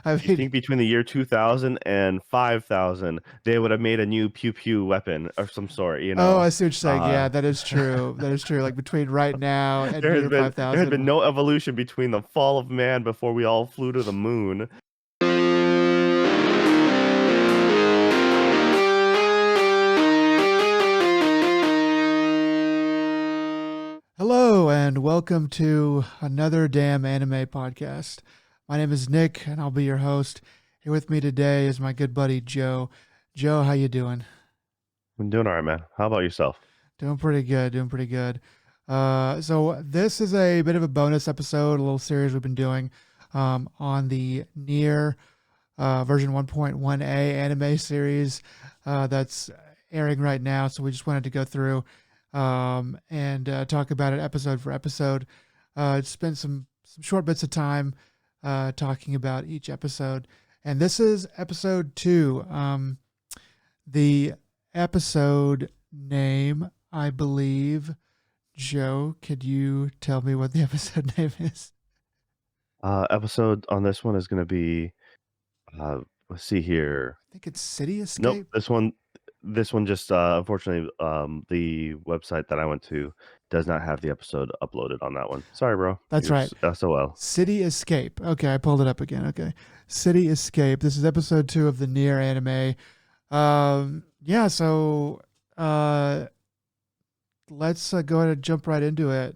I You mean, think between the year 2000 and 5000, they would have made a new pew pew weapon of some sort, you oh, know? I see what you're saying. Uh, Yeah, that is true. That is true. Like between right now and year there had been 5000. no evolution between the fall of man before we all flew to the moon. Hello, and welcome to another damn anime podcast. My name is Nick, and I'll be your host. Here with me today is my good buddy Joe. Joe, how you doing? I'm doing all right, man. How about yourself? Doing pretty good. Doing pretty good. So this is a bit of a bonus episode, a little series we've been doing on the Nier version 1.1a anime series that's airing right now. So we just wanted to go through and talk about it episode for episode. Spend some short bits of time talking about each episode. And this is episode 2. The episode name, I believe. Joe, could you tell me what the episode name is? Episode on this one is going to be, let's see here. I think it's City Nope, Escape. this one just unfortunately the website that I went to does not have the episode uploaded on that one. Sorry, bro. That's You're right. SOL. City Escape. Okay, I pulled it up again. Okay. City Escape. This is episode 2 of the Nier anime. Yeah, so let's go ahead and jump right into it.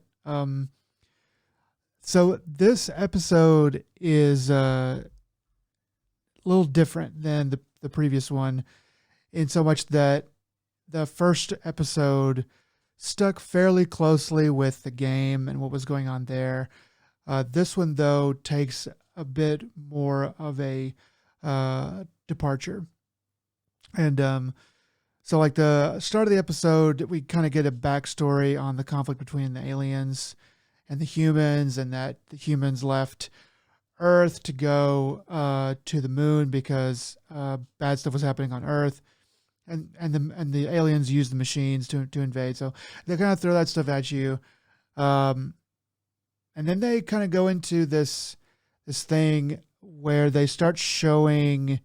So this episode is a little different than the previous one in so much that the first episode stuck fairly closely with the game and what was going on there. This one, though, takes a bit more of a departure. And so, like the start of the episode, we kind of get a backstory on the conflict between the aliens and the humans, and that the humans left Earth to go to the moon because bad stuff was happening on Earth, and the aliens use the machines to invade. So they kind of throw that stuff at you, um, and then they kind of go into this thing where they start showing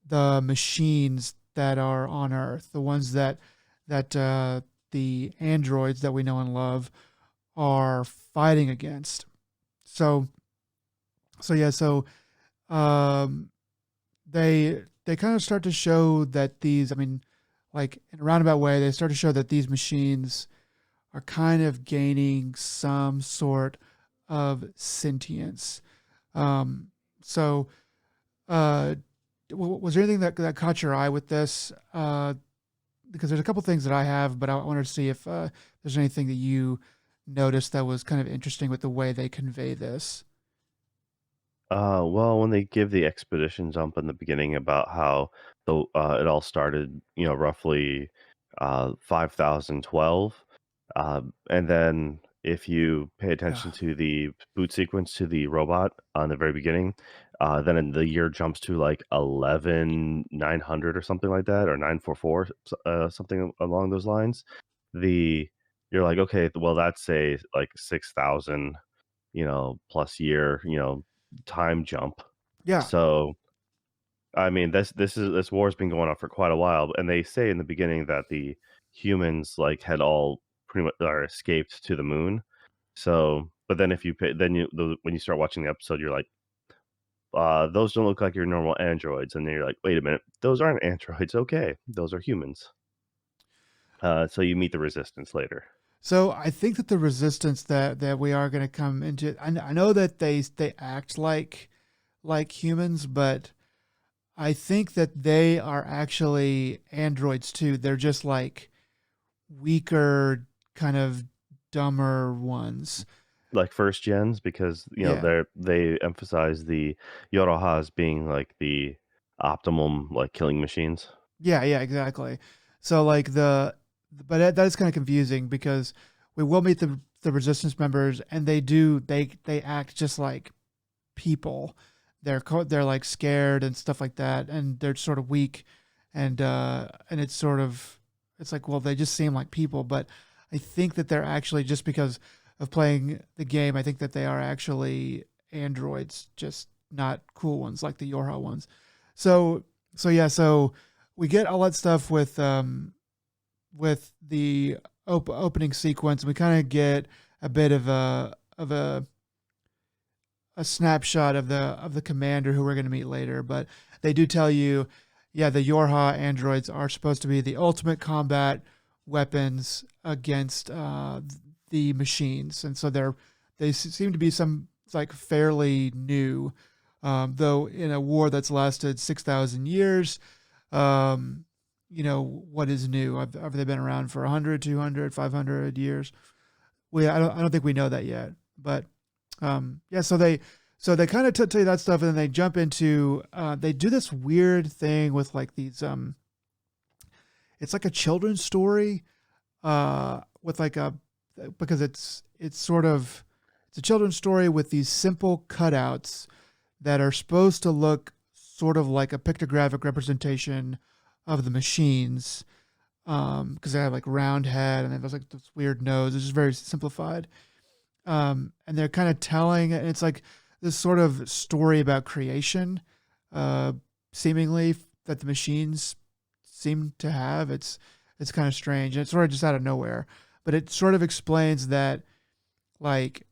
the machines that are on Earth, the ones that the androids that we know and love are fighting against. So so um, they kind of start to show that these, I mean, like in a roundabout way, they start to show that these machines are kind of gaining some sort of sentience. Um, so, uh, was there anything that caught your eye with this? Because there's a couple things that I have, but I wanted to see if there's anything that you noticed that was kind of interesting with the way they convey this. Well, when they give the expedition jump in the beginning about how it all started, roughly 5012, and then if you pay Yeah. attention to the boot sequence to the robot on the very beginning, then the year jumps to like 11900 or something like that, or 944, something along those lines. The You're like, okay, well, that's a like 6000, plus year, time jump. Yeah. So, I mean, this war's been going on for quite a while, and they say in the beginning that the humans like had all pretty much or escaped to the moon. So, but then if you pay, then when you start watching the episode, you're like, those don't look like your normal androids, and then you're like, wait a minute, those aren't androids. Okay, those are humans. So you meet the resistance later. So I think that the resistance that we are going to come into, I know that they act like humans, but I think that they are actually androids too. They're just like weaker, kind of dumber ones. Like first gens, because Yeah, they emphasize the Yorohas being like the optimum like killing machines. yeah, exactly. So like but that is kind of confusing because we will meet the resistance members, and they act just like people. They're like scared and stuff like that, and they're sort of weak, and it's sort of, it's like, well, they just seem like people, but I think that they're actually, just because of playing the game, I think that they are actually androids, just not cool ones like the Yorha ones. So so we get all that stuff with the opening sequence. We kind of get a bit of a snapshot of the commander who we're going to meet later, but they do tell you, yeah, the Yorha androids are supposed to be the ultimate combat weapons against the machines, and so they seem to be some like fairly new, though in a war that's lasted 6,000 years. Um, what is new? Have they been around for 100, 200, 500 years? I don't think we know that yet, but yeah. So they kind of tell you that stuff, and then they jump into they do this weird thing with like these it's like a children's story with like a because it's sort of it's a children's story with these simple cutouts that are supposed to look sort of like a pictographic representation of the machines because they have like round head and they have like this weird nose. It's just very simplified. And they're kind of telling, and it's like this sort of story about creation, uh, seemingly that the machines seem to have. It's kind of strange, and it's sort of just out of nowhere. But it sort of explains that, like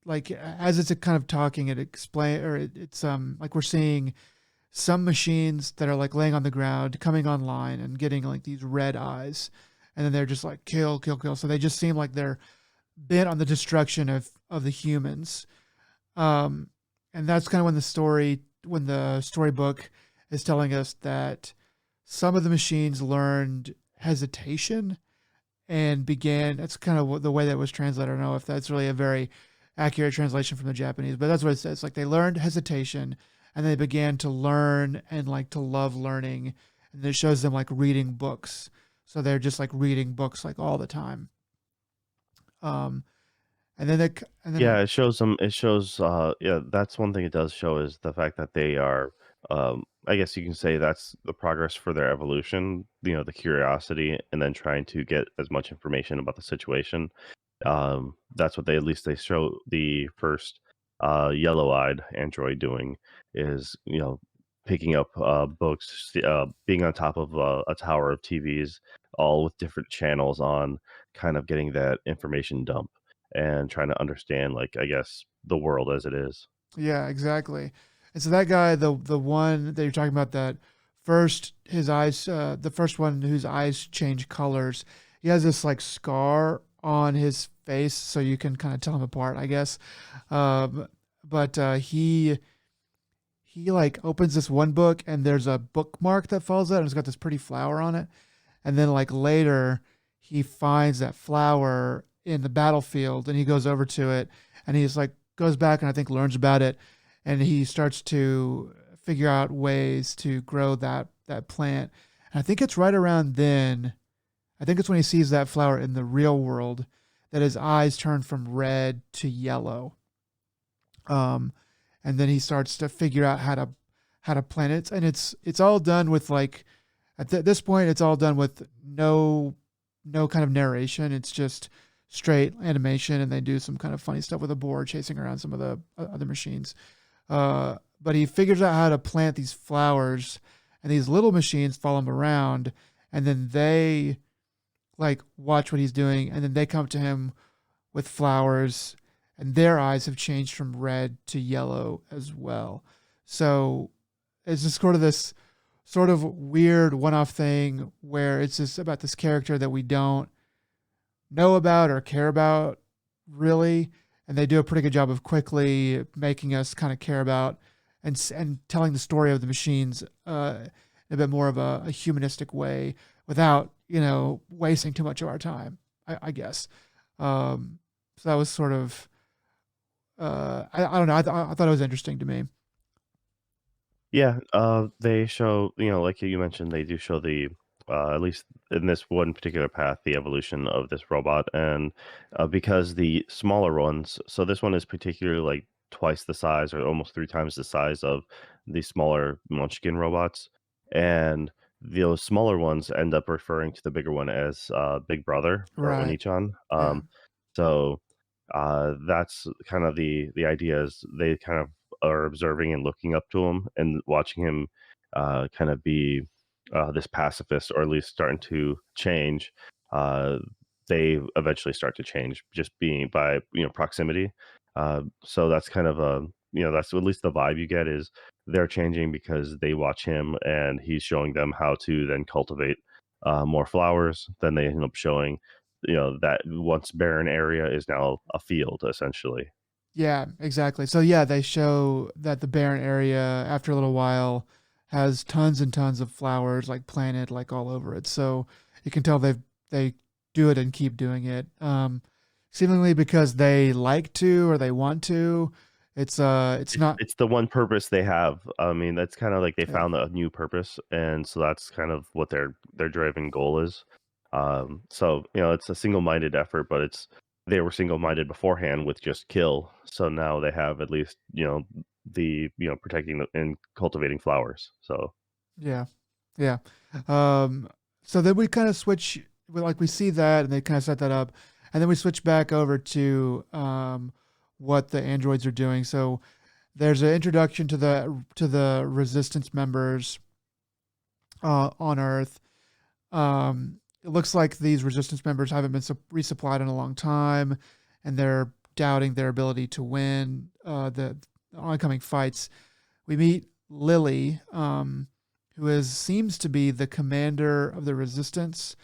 as it's a kind of talking, it explain or it's like we're seeing some machines that are like laying on the ground coming online and getting like these red eyes, and then they're just like kill, kill, kill. So they just seem like they're bent on the destruction of the humans. Um, and that's kind of when the storybook is telling us that some of the machines learned hesitation and began. That's kind of the way that was translated. I don't know if that's really a very accurate translation from the Japanese, but that's what it says. Like they learned hesitation and they began to learn and like to love learning. And it shows them like reading books. So they're just like reading books like all the time. Um, and then they, and Yeah, then it shows them. It shows. Yeah, that's one thing it does show is the fact that they are. I guess you can say that's the progress for their evolution. The curiosity, and then trying to get as much information about the situation. That's what they at least they show the first yellow-eyed android doing is picking up books, being on top of a tower of TVs, all with different channels on, kind of getting that information dump and trying to understand, like, I guess, the world as it is. yeah, exactly. And so that guy, the one that you're talking about, that first his eyes, the first one whose eyes change colors, he has this like scar on his face, so you can kind of tell him apart, I guess. Um, but he like opens this one book, and there's a bookmark that falls out, and it's got this pretty flower on it. And then like later, he finds that flower in the battlefield, and he goes over to it, and he's like goes back and I think learns about it, and he starts to figure out ways to grow that plant. And I think it's right around then. I think it's when he sees that flower in the real world that his eyes turn from red to yellow. Um, and then he starts to figure out how to plant it, and it's all done with like this point, it's all done with no kind of narration. It's just straight animation, and they do some kind of funny stuff with a board chasing around some of the other machines. But he figures out how to plant these flowers, and these little machines follow him around, and then they like watch what he's doing, and then they come to him with flowers, and their eyes have changed from red to yellow as well. So it's just sort of this sort of weird one-off thing where it's just about this character that we don't know about or care about really, and they do a pretty good job of quickly making us kind of care about and telling the story of the machines in a bit more of a humanistic way without wasting too much of our time. I guess. So that was sort of I don't know. I thought it was interesting to me. Yeah, they show, like you mentioned, they do show at least in this one particular path, the evolution of this robot. And because the smaller ones, so this one is particularly like twice the size or almost three times the size of the smaller Munchkin robots. And those smaller ones end up referring to the bigger one as Big Brother or Right. Onichan. Yeah. So that's kind of the idea is they kind of are observing and looking up to him and watching him kind of be this pacifist, or at least starting to change. Uh, they eventually start to change just being by proximity. So that's kind of a that's at least the vibe you get is they're changing because they watch him and he's showing them how to then cultivate more flowers. Then they end up showing that once barren area is now a field essentially. Yeah, exactly. So yeah, they show that the barren area after a little while has tons and tons of flowers like planted like all over it. So you can tell they do it and keep doing it. Seemingly because they like to or they want to. It's not It's the one purpose they have. I mean, that's kind of like they yeah. found a new purpose, and so that's kind of what their driving goal is. So it's a single-minded effort, but they were single-minded beforehand with just kill. So now they have at least the protecting and cultivating flowers. So Yeah. Yeah. Um, so then we kind of switch, like we see that and they kind of set that up. And then we switch back over to what the androids are doing. So there's an introduction to the resistance members on Earth. It looks like these resistance members haven't been resupplied in a long time, and they're doubting their ability to win the oncoming fights. We meet Lily, who seems to be the commander of the resistance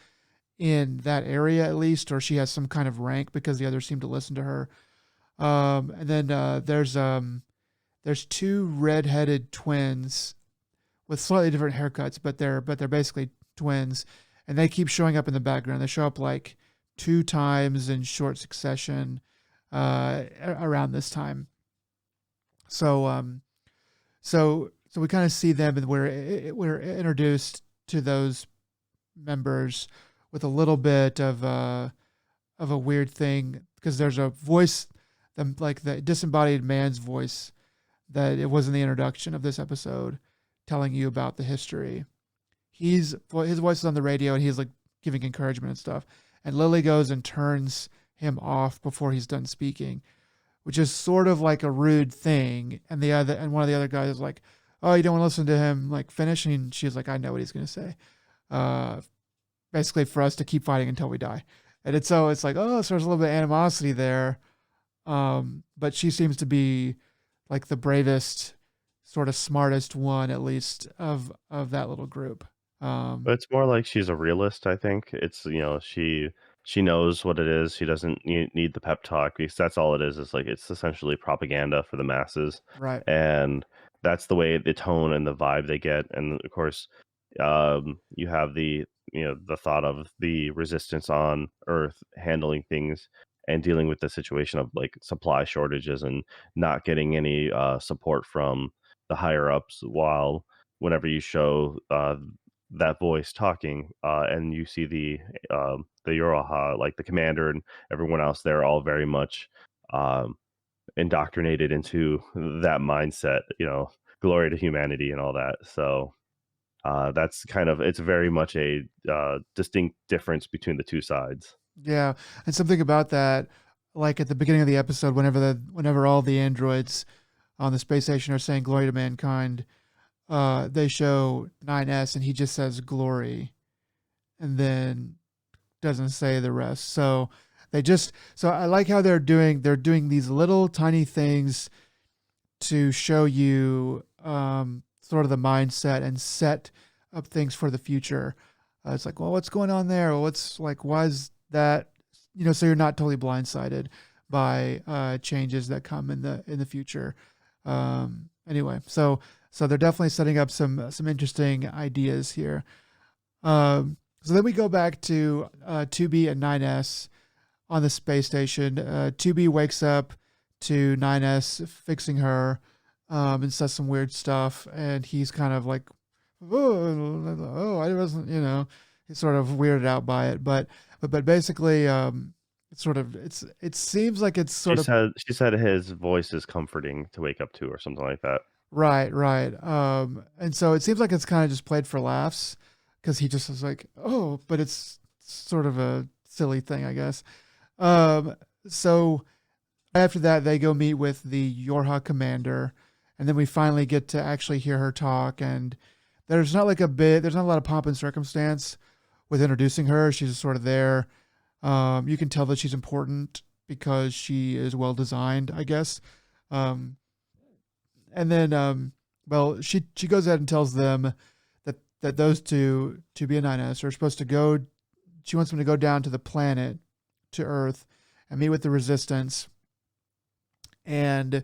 in that area at least, or she has some kind of rank because the others seem to listen to her. And then there's two redheaded twins with slightly different haircuts, but they're basically twins, and they keep showing up in the background. They show up like two times in short succession around this time. So so we kind of see them, and we're introduced to those members with a little bit of a weird thing because there's a voice, like the disembodied man's voice that it was in the introduction of this episode, telling you about the history. His voice is on the radio, and he's like giving encouragement and stuff. And Lily goes and turns him off before he's done speaking, which is sort of like a rude thing. And one of the other guys is like, "Oh, you don't want to listen to him like finish?" And she's like, "I know what he's gonna say." Uh, Basically for us to keep fighting until we die. And it's like, oh, so there's a little bit of animosity there. But she seems to be like the bravest, sort of smartest one, at least of that little group. But it's more like she's a realist, I think. It's, she knows what it is. She doesn't need the pep talk because that's all it is. It's like it's essentially propaganda for the masses, Right. and that's the way the tone and the vibe they get. And of course, you have the thought of the resistance on Earth handling things and dealing with the situation of like supply shortages and not getting any support from the higher ups, while whenever you show that voice talking, and you see the Yoroha, like the commander and everyone else, they're all very much um, indoctrinated into that mindset, glory to humanity and all that. So that's kind of it's very much a distinct difference between the two sides. Yeah. And something about that, like at the beginning of the episode, whenever all the androids on the space station are saying glory to mankind, they show 9S and he just says glory and then doesn't say the rest. So I like how they're doing these little tiny things to show you sort of the mindset and set up things for the future. It's like, well, what's going on there? Well, what's like, why is that? So you're not totally blindsided by changes that come in the future. Anyway, so they're definitely setting up some interesting ideas here. So then we go back to 2B and 9S on the space station. 2B wakes up to 9S fixing her and says some weird stuff. And he's kind of like, oh, I wasn't, he's sort of weirded out by it. But basically, it seems like it's She sort of said she said his voice is comforting to wake up to, or something like that. right. And so it seems like it's kind of just played for laughs because he just was like, oh, but it's sort of a silly thing, I guess. So after that, they go meet with the Yorha commander, and then we finally get to actually hear her talk. And there's not a lot of pomp and circumstance with introducing her. She's just sort of there. You can tell that she's important because she is well designed, I guess. Um, and then, well, she goes ahead and tells them that those two, to be a 9S, are supposed to go. She wants them to go down to the planet, to Earth, and meet with the Resistance, and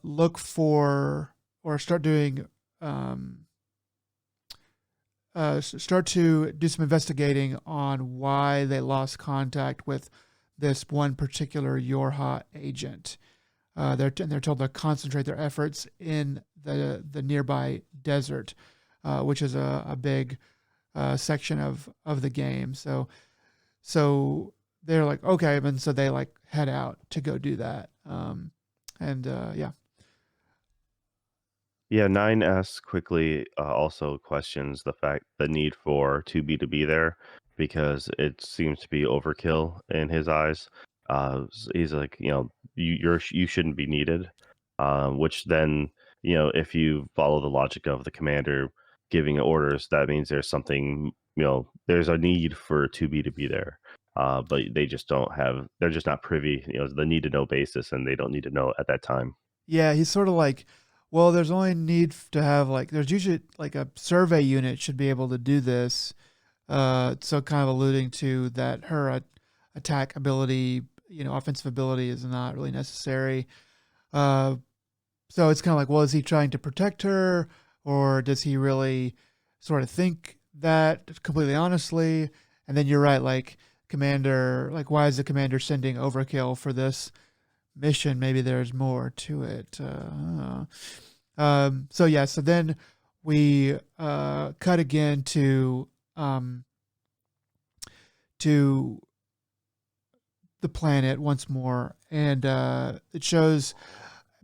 look for, or start doing, um, start to do some investigating on why they lost contact with this one particular Yorha agent. They're told to concentrate their efforts in the nearby desert, which is a big section of the game. So they're like, okay, and so they like head out to go do that. And yeah. Yeah, 9S quickly also questions the need for 2B to be there because it seems to be overkill in his eyes. He's like, you shouldn't be needed. Which then, if you follow the logic of the commander giving orders, that means there's something, there's a need for 2B to be there. But they just don't have, they're just not privy, the need to know basis, and they don't need to know at that time. Yeah, he's sort of like, well, there's only need to have like, there's usually like a survey unit should be able to do this. So kind of alluding to that her attack ability, offensive ability is not really necessary. Uh, so it's kind of like, well, is he trying to protect her, or does he really sort of think that completely honestly? And then you're right, like commander, like why is the commander sending overkill for this mission? Maybe there's more to it. So yeah, so then we cut again to the planet once more, and it shows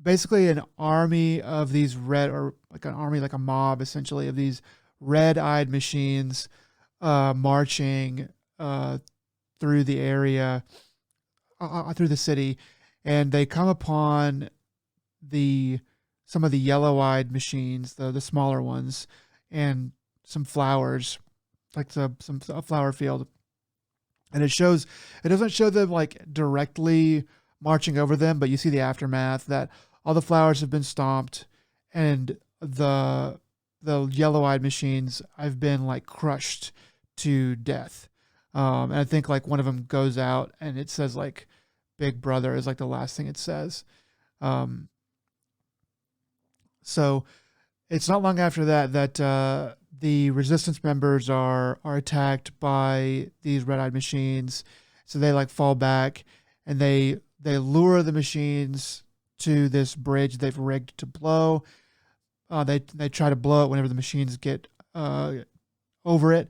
basically an army of these red, or like an army, like a mob essentially, of these red-eyed machines marching through the area, through the city, and they come upon the some of the yellow-eyed machines, the smaller ones, and some flowers, like a flower field. And it doesn't show them like directly marching over them, but you see the aftermath that all the flowers have been stomped, and the yellow-eyed machines have been like crushed to death. And I think like one of them goes out and it says like "Big Brother" is like the last thing it says. Um, so it's not long after that the resistance members are attacked by these red-eyed machines. So they like fall back, and they lure the machines to this bridge they've rigged to blow. They try to blow it whenever the machines get over it,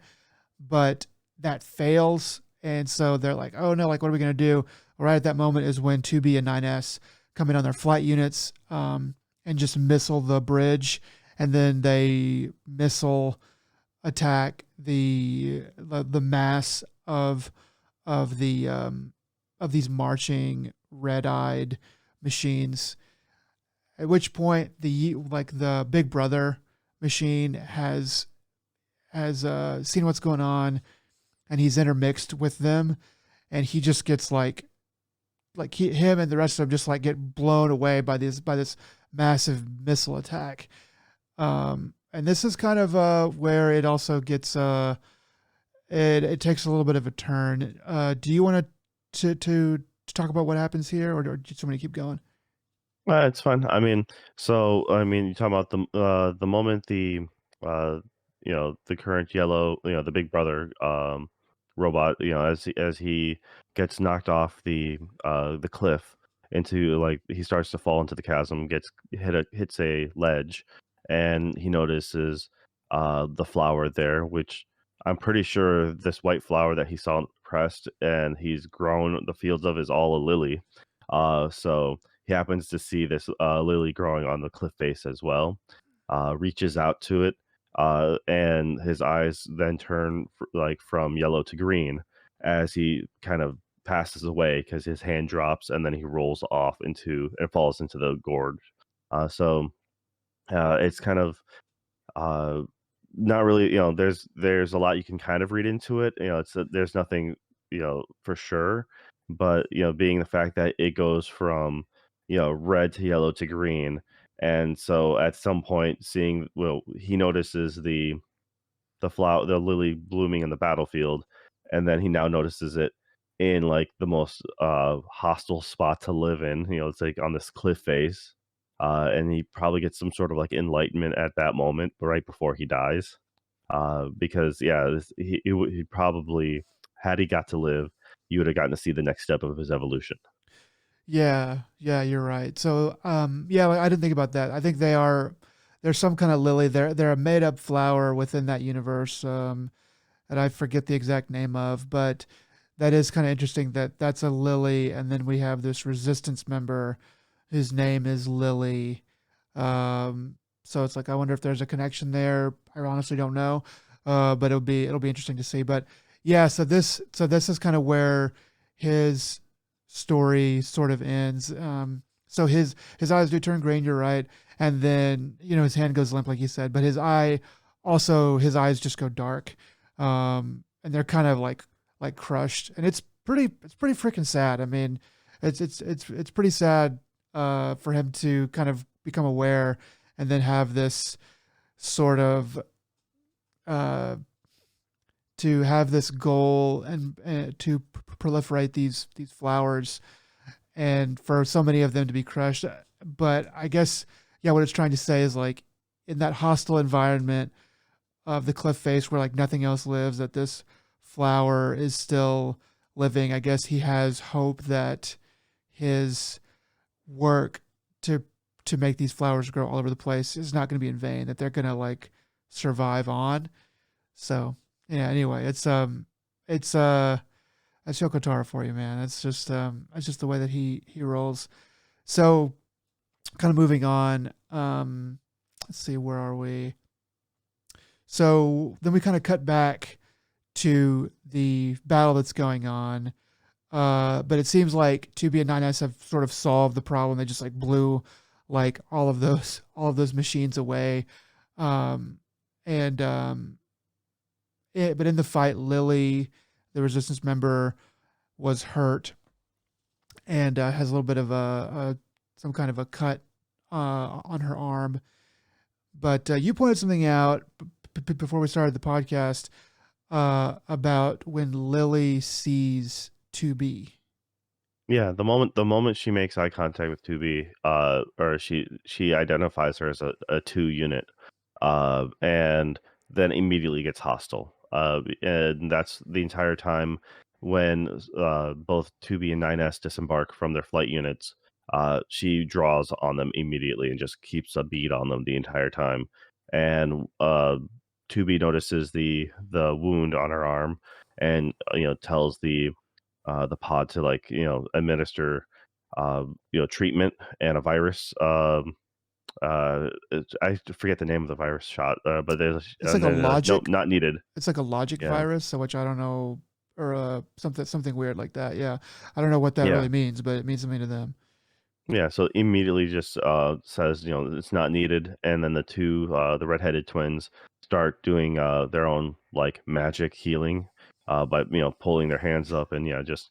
but that fails. And so they're like, oh no, like what are we gonna do? Right at that moment is when 2B and 9S come in on their flight units, and just missile the bridge, and then they missile attack the mass of these marching red-eyed machines. At which point the Big Brother machine has seen what's going on, and he's intermixed with them, and he just gets him and the rest of them just like get blown away by this massive missile attack. And this is kind of where it also gets it takes a little bit of a turn. Do you want to talk about what happens here, or do you want me to keep going? It's fine. You talk about the moment uh, the current yellow, the Big Brother robot, as he gets knocked off the cliff into, like, he starts to fall into the chasm, hits a ledge, and he notices the flower there, which I'm pretty sure this white flower that he saw pressed and he's grown the fields of is all a lily. So he happens to see this lily growing on the cliff face as well, reaches out to it, and his eyes then turn from yellow to green as he kind of passes away because his hand drops and then he rolls off into and falls into the gorge. So it's kind of uh, not really, there's a lot you can kind of read into it. There's nothing, for sure, but being the fact that it goes from red to yellow to green, and so at some point, seeing, well, he notices the lily blooming in the battlefield, and then he now notices it in like the most hostile spot to live in. It's like on this cliff face, and he probably gets some sort of like enlightenment at that moment, but right before he dies, because yeah, he probably, had he got to live, you would have gotten to see the next step of his evolution. Yeah, yeah, you're right. So, yeah, I didn't think about that. I think there's some kind of lily. They're a made up flower within that universe, that I forget the exact name of, but that is kind of interesting that that's a lily, and then we have this resistance member whose name is Lily. So it's like I wonder if there's a connection there. I honestly don't know, but it'll be interesting to see. But yeah, so this is kind of where his story sort of ends. So his eyes do turn green. You're right, and then his hand goes limp, like you said, but his eyes just go dark, and they're kind of like crushed, and it's pretty freaking sad. I mean, it's pretty sad for him to kind of become aware and then have this sort of uh, to have this goal and to proliferate these flowers and for so many of them to be crushed. But I guess yeah, what it's trying to say is like in that hostile environment of the cliff face where like nothing else lives, that this flower is still living. I guess he has hope that his work to to make these flowers grow all over the place is not going to be in vain. That they're going to like survive on. So yeah. Anyway, it's that's Yoko Taro for you, man. That's just the way that he rolls. So kind of moving on. Let's see, where are we? So then we kind of cut back to the battle that's going on. But it seems like 2B and 9S have sort of solved the problem. They just like blew like all of those machines away. Um, and but in the fight, Lily, the resistance member, was hurt and has a little bit of a some kind of a cut on her arm. But you pointed something out before we started the podcast about when Lily sees 2B. Yeah, the moment she makes eye contact with 2B, or she identifies her as a two unit, and then immediately gets hostile. And that's the entire time when both 2B and 9S disembark from their flight units. She draws on them immediately and just keeps a bead on them the entire time. And 2B notices the wound on her arm, and tells the pod to like administer treatment and a virus. I forget the name of the virus shot, but there's It's like and a then nope, logic. not needed. It's like a logic Yeah, virus, so which I don't know, or something weird like that. Yeah, I don't know what that yeah. really means, but it means something to them. Yeah, so immediately just says, it's not needed, and then the redheaded twins start doing their own like magic healing, by pulling their hands up and just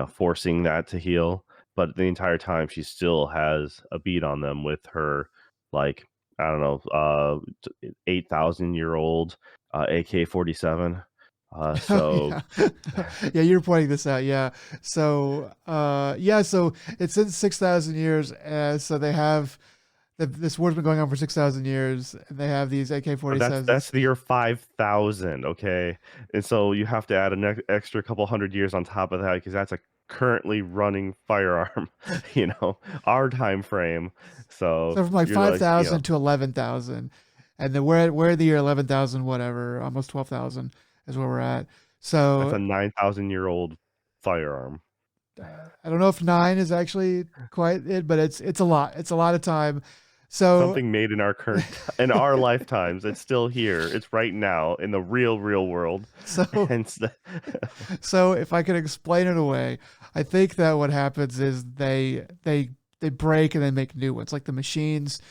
forcing that to heal. But the entire time she still has a bead on them with her, like, I don't know, 8,000-year-old AK-47. Oh So yeah, yeah. You're pointing this out. Yeah. So yeah. So it's in 6,000 years. So they have this war's been going on for 6,000 years, and they have these AK But forty that's sevens. the year 5,000, okay? And so you have to add an extra couple hundred years on top of that because that's a currently running firearm, our time frame. So So from like you're five like, thousand to 11,000, and then we're at the year 11,000, whatever, almost 12,000 is where we're at. that's So a 9,000-year-old firearm. I don't know if nine is actually quite it, but it's a lot. It's a lot of time. So Something made in our in our lifetimes. It's still here. It's right now in the real world. so And so if I could explain it away, I think that what happens is they they break and then make new ones. Like the machines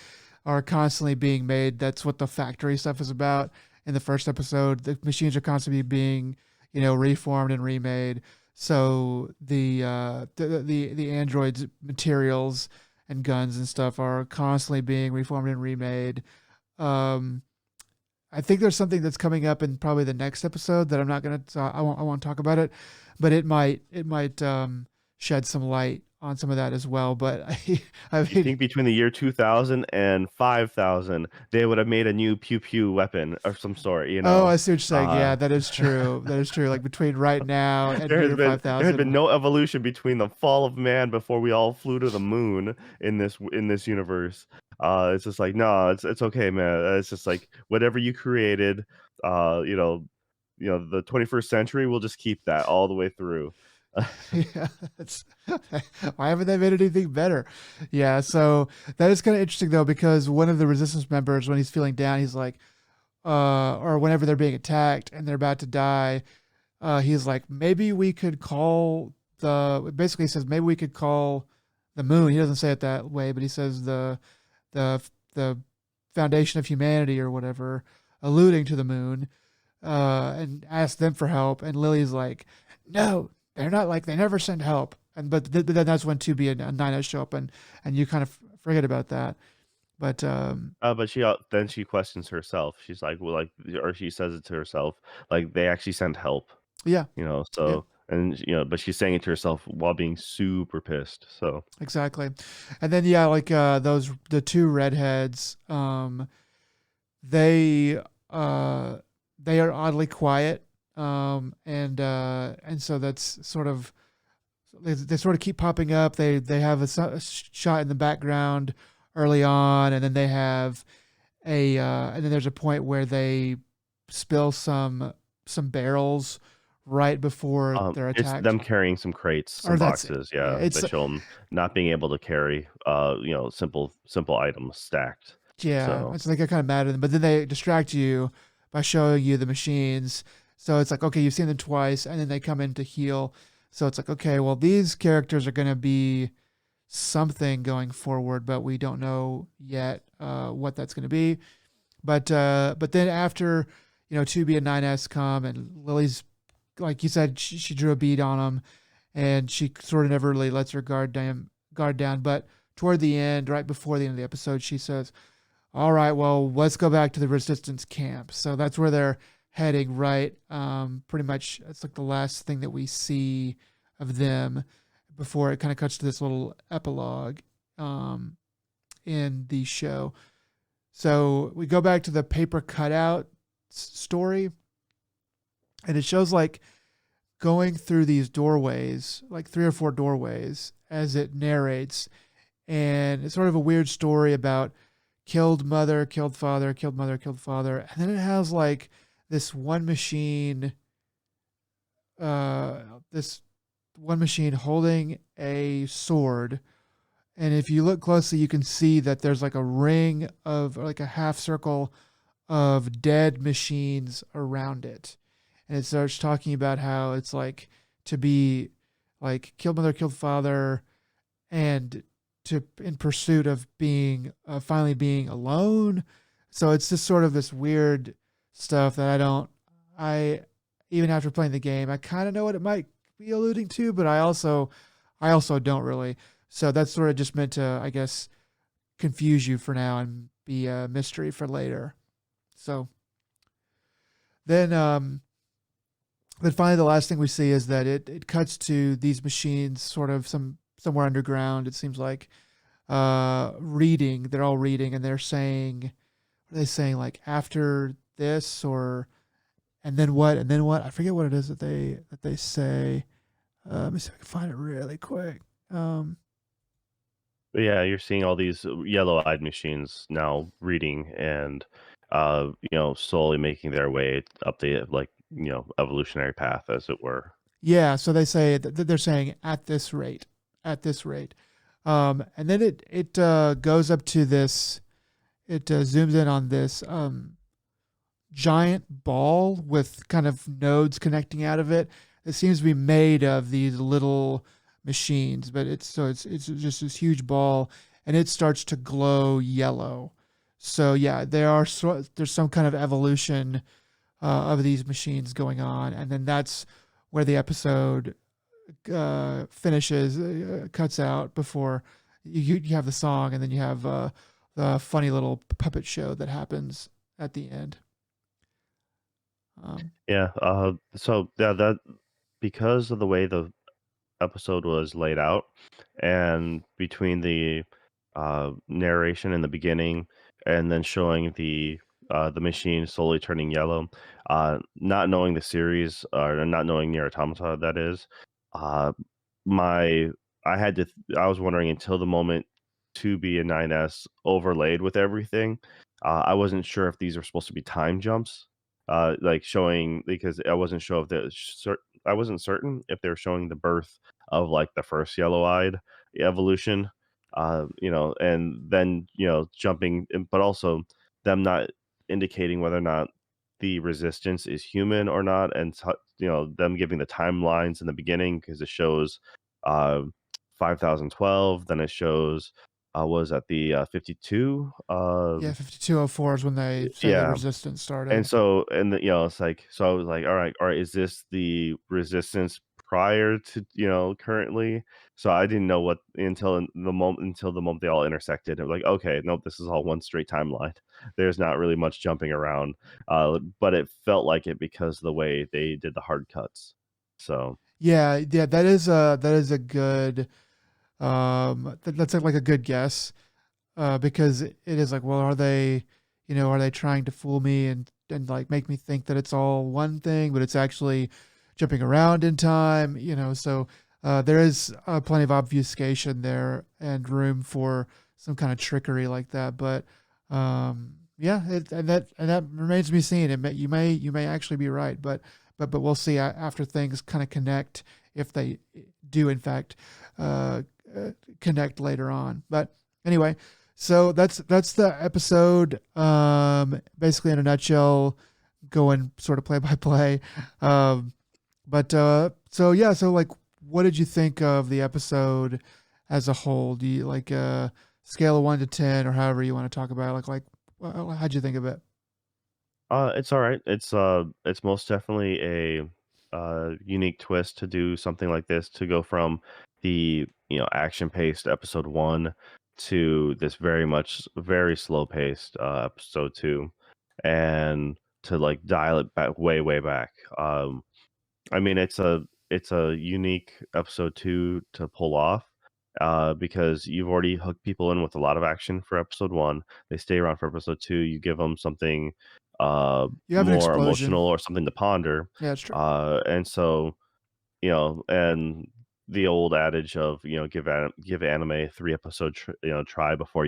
are constantly being made. That's what the factory stuff is about. In the first episode, the machines are constantly being, reformed and remade. So the androids' materials and guns and stuff are constantly being reformed and remade. Um, I think there's something that's coming up in probably the next episode that I'm not gonna. I won't talk about it, but it might shed some light on some of that as well. But I You mean, think between the year 2000 and 5000, they would have made a new pew pew weapon of some sort, you oh, know? I see what you're saying. Uh, Yeah, that is true. That is true. Like between right now and year there had been 5000. no evolution between the fall of man before we all flew to the moon in this universe. It's just like, no, it's okay, man. It's just like whatever you created, uh, you know, the 21st century, we'll just keep that all the way through. Yeah, that's why haven't they made anything better? Yeah, so that is kind of interesting though, because one of the resistance members, when he's feeling down, he's like, or whenever they're being attacked and they're about to die, he's like, maybe we could call basically he says maybe we could call the moon. He doesn't say it that way, but he says the the foundation of humanity or whatever, alluding to the moon, and ask them for help. And Lily's like, no, they're not, like, they never send help. And but then that's when 2B and 9S show up, and you kind of forget about that. But But then she questions herself. She's like, well, like, or she says it to herself, like they actually sent help, yeah, yeah, So, and but she's saying it to herself while being super pissed. So, exactly. And then yeah, like the two redheads, they uh they are oddly quiet, and so that's sort of, they sort of keep popping up. They have a shot in the background early on, and then they have and then there's a point where they spill some barrels right before they're it's attacked. them carrying some crates, Or some that's it. boxes. Yeah, Yeah, it's they show them not being able to carry, simple items stacked. yeah, So, it's like, I kind of mad at them, but then they distract you by showing you the machines. So it's like, okay, you've seen them twice, and then they come in to heal. So it's like, okay, well, these characters are going to be something going forward, but we don't know yet what that's going to be. But then after 2B and 9S come, and Lily's, like you said, she drew a bead on them, and she sort of never really lets her guard down. But toward the end, right before the end of the episode, she says, all right, well, let's go back to the resistance camp. So that's where they're heading, right? Pretty much, it's like the last thing that we see of them before it kind of cuts to this little epilogue in the show. So we go back to the paper cutout story, and it shows like going through these doorways, like 3 or 4 doorways, as it narrates. And it's sort of a weird story about killed mother, killed father, killed mother, killed father. And then it has like this one machine, uh, this one machine holding a sword. And if you look closely, you can see that there's like a ring of, or like a half circle of dead machines around it. And it starts talking about how it's like to be like killed mother, killed father, and to in pursuit of being finally being alone. So it's just sort of this weird stuff that I even after playing the game, I kind of know what it might be alluding to, but I also don't really. So that's sort of just meant to, I guess, confuse you for now and be a mystery for later. So then then finally the last thing we see is that it cuts to these machines sort of somewhere underground, it seems like, reading. They're all reading, and they're saying, what are they saying, like, after this, or and then what, and then what? I forget what it is that they say. Let me see if I can find it really quick. but yeah, you're seeing all these yellow-eyed machines now reading and, slowly making their way up the, like, evolutionary path, as it were. Yeah, so they say that they're saying at this rate, and then it goes up to this. It zooms in on this giant ball with kind of nodes connecting out of it. It seems to be made of these little machines, but it's just this huge ball, and it starts to glow yellow. So yeah, there's some kind of evolution of these machines going on, and then that's where the episode finishes, cuts out before you have the song, and then you have the funny little puppet show that happens at the end. Um, Yeah. So yeah, that because of the way the episode was laid out, and between the narration in the beginning and then showing the machine slowly turning yellow, not knowing the series or not knowing Nier Automata, that is, uh, my I had to. I was wondering until the moment 2B and 9S overlaid with everything. I wasn't sure if these were supposed to be time jumps, like showing because I wasn't sure if I wasn't certain if they were showing the birth of like the first yellow-eyed evolution, and then jumping, but also them not indicating whether or not the resistance is human or not, and them giving the timelines in the beginning because it shows uh, 5012, then it shows was at the 52. yeah, 5204 is when they say the Yeah, resistance and started. so and it's like so I was like, all right, is this the resistance prior to, currently? So I didn't know what until the moment they all intersected. I'm like, okay, nope, this is all one straight timeline. There's not really much jumping around. But it felt like it because of the way they did the hard cuts. So Yeah, yeah, that is a good that's like a good guess, because it is like, well, are they, are they trying to fool me and like make me think that it's all one thing, but it's actually jumping around in time, So there is plenty of obfuscation there and room for some kind of trickery like that, but yeah, and that remains to be seen. You may actually be right, but we'll see after things kind of connect, if they do in fact uh, connect later on. But anyway, so that's the episode. Basically, in a nutshell, going sort of play by play. But so yeah, so like, what did you think of the episode as a whole? Do you like scale of 1 to 10, or however you want to talk about it? How'd you think of it? it's all right. It's most definitely a unique twist to do something like this, to go from the action paced episode one to this very slow paced episode two, and to like dial it back way back. I mean, it's a unique episode 2 to pull off, because you've already hooked people in with a lot of action for episode 1. They stay around for episode 2, you give them something, You have an more explosion. emotional or something to ponder, Yeah, it's true. and so, and the old adage of, give anime 3 episode try before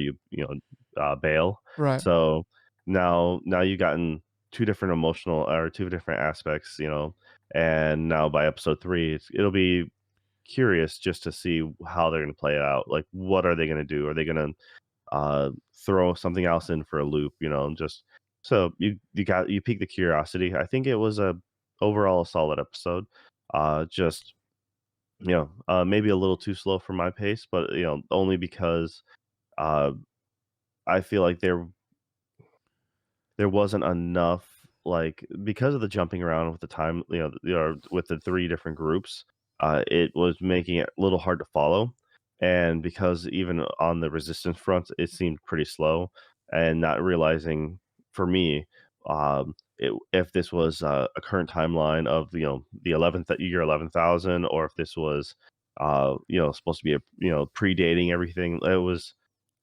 bail. Right. So, now you've gotten 2 different emotional or 2 different aspects, and now by episode 3, it'll be curious just to see how they're gonna play it out. Like, what are they gonna do? Are they gonna, throw something else in for a loop, just so you pique the curiosity. I think it was a overall a solid episode. Just, maybe a little too slow for my pace, but, only because, uh, I feel like there wasn't enough, like because of the jumping around with the time, with the 3 different groups, it was making it a little hard to follow, and because even on the resistance front, it seemed pretty slow, and not realizing for me, if this was, a current timeline of, the 11th year 11,000, or if this was, supposed to be predating everything.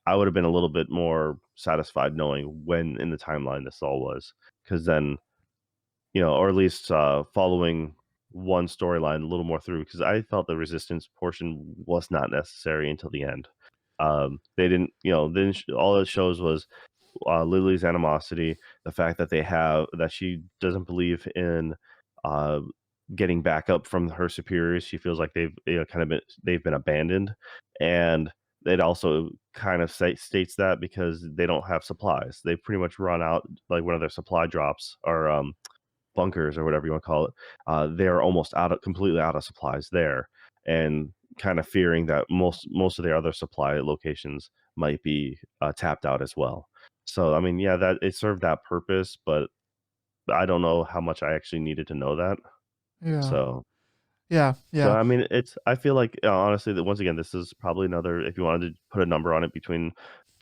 I would have been a little bit more satisfied knowing when in the timeline this all was, because then, or at least following one storyline a little more through, because I felt the resistance portion was not necessary until the end. They didn't, then all it shows was Lily's animosity, the fact that she doesn't believe in uh, getting backup from her superiors. She feels like they've been abandoned, and it also kind of states that because they don't have supplies. They've pretty much run out. Like one of their supply drops or bunkers or whatever you want to call it. They're almost completely out of supplies there, and kind of fearing that most of their other supply locations might be tapped out as well. So I mean, yeah, that it served that purpose, but I don't know how much I actually needed to know that. Yeah. So Yeah. so, Yeah. I mean, it's I feel like, honestly, that once again, this is probably another if you wanted to put a number on it between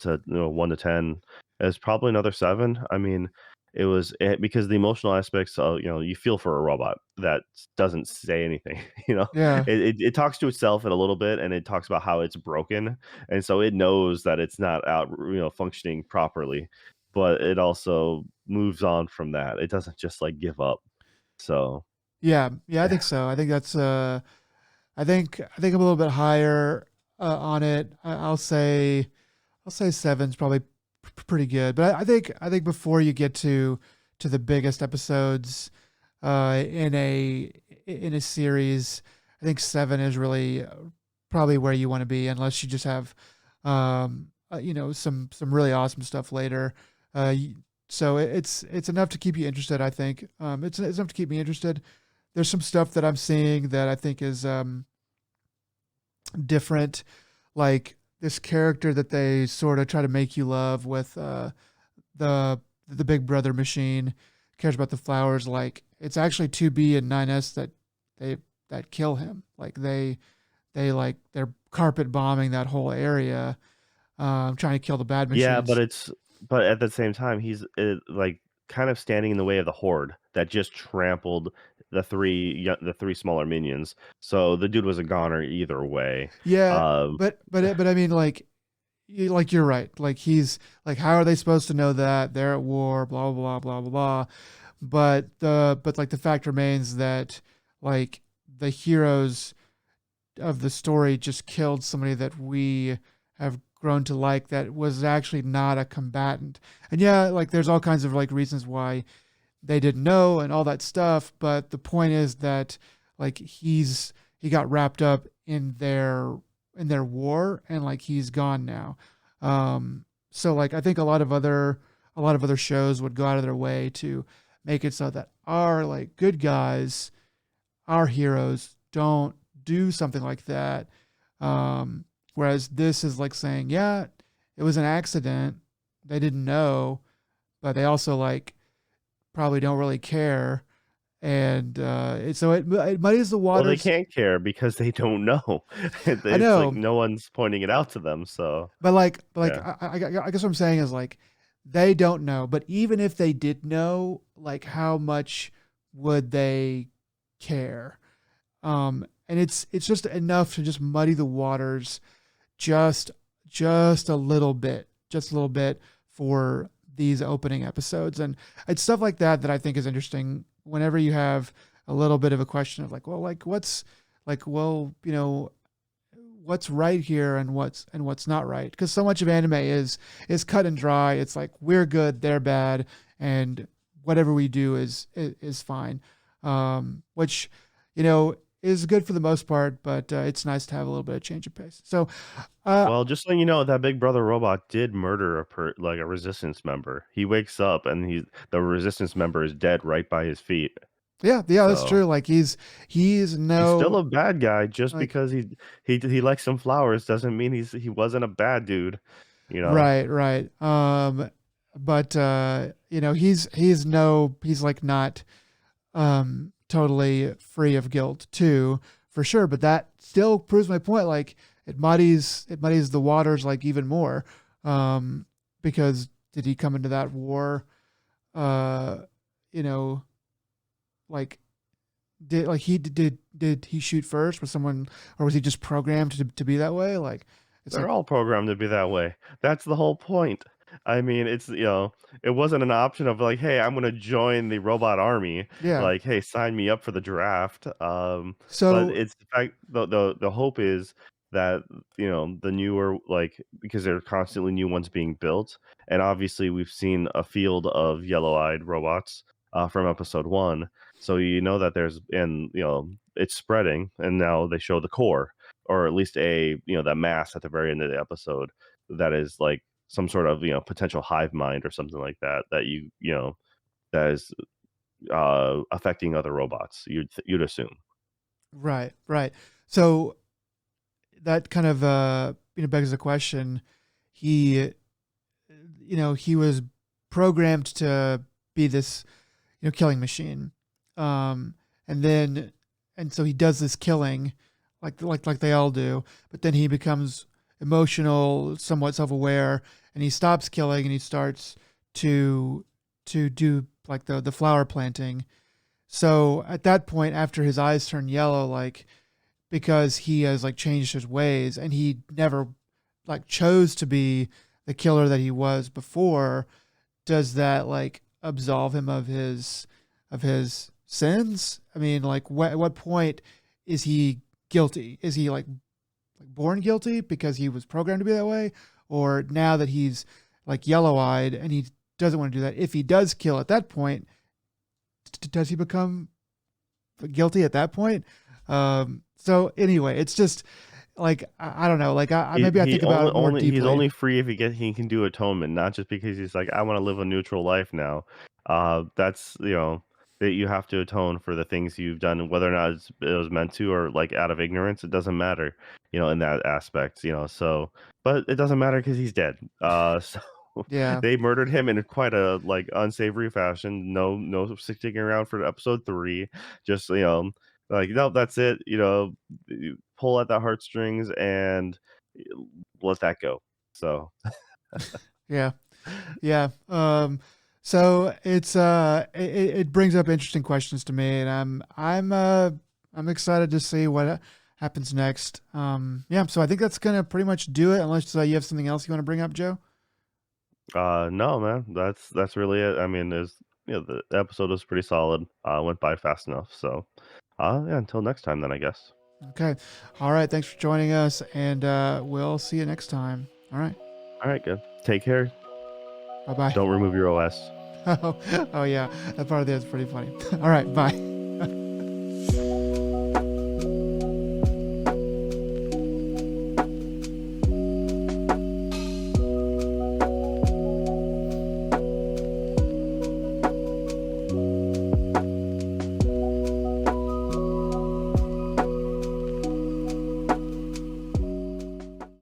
1 to 10, it's probably another 7. I mean, because the emotional aspects of, you feel for a robot that doesn't say anything, you know? Yeah. It talks to itself in a little bit, and it talks about how it's broken, and so it knows that it's not out, functioning properly, but it also moves on from that. It doesn't just, like, give up. So, Yeah. Yeah. I think so. I think that's I think I'm a little bit higher on it. I'll say seven's probably pretty good. But I think before you get to the biggest episodes in a series, I think seven is really probably where you want to be, unless you just have some really awesome stuff later. Uh, y- so it's enough to keep you interested. I think it's enough to keep me interested. There's some stuff that I'm seeing that I think is different, like this character that they sort of try to make you love with the Big Brother machine cares about the flowers. Like it's actually 2B and 9S they that kill him. Like they're carpet bombing that whole area, trying to kill the bad yeah, machines. but at the same time, he's, like, kind of standing in the way of the horde that just trampled the 3 smaller minions. So the dude was a goner either way. Yeah, Um, but I mean, like you're right. Like he's like, how are they supposed to know that they're at war? Blah blah blah blah blah. But like the fact remains that like the heroes of the story just killed somebody that we have grown to like, that was actually not a combatant. And yeah, like there's all kinds of like reasons why they didn't know and all that stuff, but the point is that like he got wrapped up in their war, and like he's gone now. So like I think a lot of other shows would go out of their way to make it so that our like good guys, our heroes, don't do something like that. Um, Whereas this is like saying, yeah, it was an accident. They didn't know, but they also like probably don't really care. And it muddies the well, they waters. can't care because they don't know. I It's like know, no one's pointing it out to them, so but like yeah. I guess what I'm saying is like they don't know. But even if they did know, like how much would they care? And it's just enough to just muddy the waters just just a little bit for these opening episodes. And it's stuff like that that I think is interesting whenever you have a little bit of a question of like, well, like what's like, well, what's right here and what's not right, because so much of anime is cut and dry. It's like we're good, they're bad, and whatever we do is fine, which is good for the most part, but it's nice to have a little bit of change of pace. So uh, Well, just so you know, that Big Brother robot did murder like a resistance member. He wakes up and the resistance member is dead right by his feet. yeah, that's So true. Like he's he's still no a bad guy. Just like because he likes some flowers doesn't mean he wasn't a bad dude. You know. right. But he's like not totally free of guilt too, for sure. But that still proves my point. Like it muddies the waters like even more, um, because did he come into that war? Uh, you know, like did he shoot first? Was someone, or was he just programmed to be that way? Like it's They're like all programmed to be that way. That's the whole point. I mean, it wasn't an option of like, "Hey, I'm gonna join the robot army." yeah. Like, "Hey, sign me up for the draft." But So it's the fact the hope is that, the newer like because there are constantly new ones being built, and obviously we've seen a field of yellow-eyed robots, from episode 1. So you know that it's spreading, and now they show the core, or at least that mass at the very end of the episode that is like some sort of potential hive mind or something like that that is affecting other robots. You'd assume. right. So that kind of begs the question. He he was programmed to be this killing machine, um, and then and so he does this killing, like they all do. But then he becomes emotional, somewhat self aware, and he stops killing and he starts to do like the flower planting. So at that point, after his eyes turn yellow, like because he has like changed his ways and he never like chose to be the killer that he was before, does that like absolve him of his sins? I mean, like at what point is he guilty? Is he like born guilty because he was programmed to be that way, or now that he's like yellow eyed and he doesn't want to do that? If he does kill at that point, does he become guilty at that point? So anyway, it's just like I don't know. Like maybe I He think about it more he's deeply. only free if he can do atonement, not just because he's like, I want to live a neutral life now. That's that you have to atone for the things you've done, whether or not it was meant to or like out of ignorance. It doesn't matter, in that aspect. So, but it doesn't matter because he's dead. So Yeah, they murdered him in quite a like unsavory fashion. No sticking around for episode 3. Just like no, that's it. You pull at the heartstrings and let that go. So, yeah, yeah. So it's it brings up interesting questions to me, and I'm excited to see what happens next. Yeah. So I think that's gonna pretty much do it. Unless you have something else you want to bring up, Joe. no, man, that's really it. I mean, the episode was pretty solid. Went by fast enough. So, yeah. Until next time, then I guess. Okay. All right. Thanks for joining us, and we'll see you next time. All right. All right, good. Take care. Bye bye. Don't remove your OS. Oh, oh yeah. That part of that's pretty funny. All right. Bye.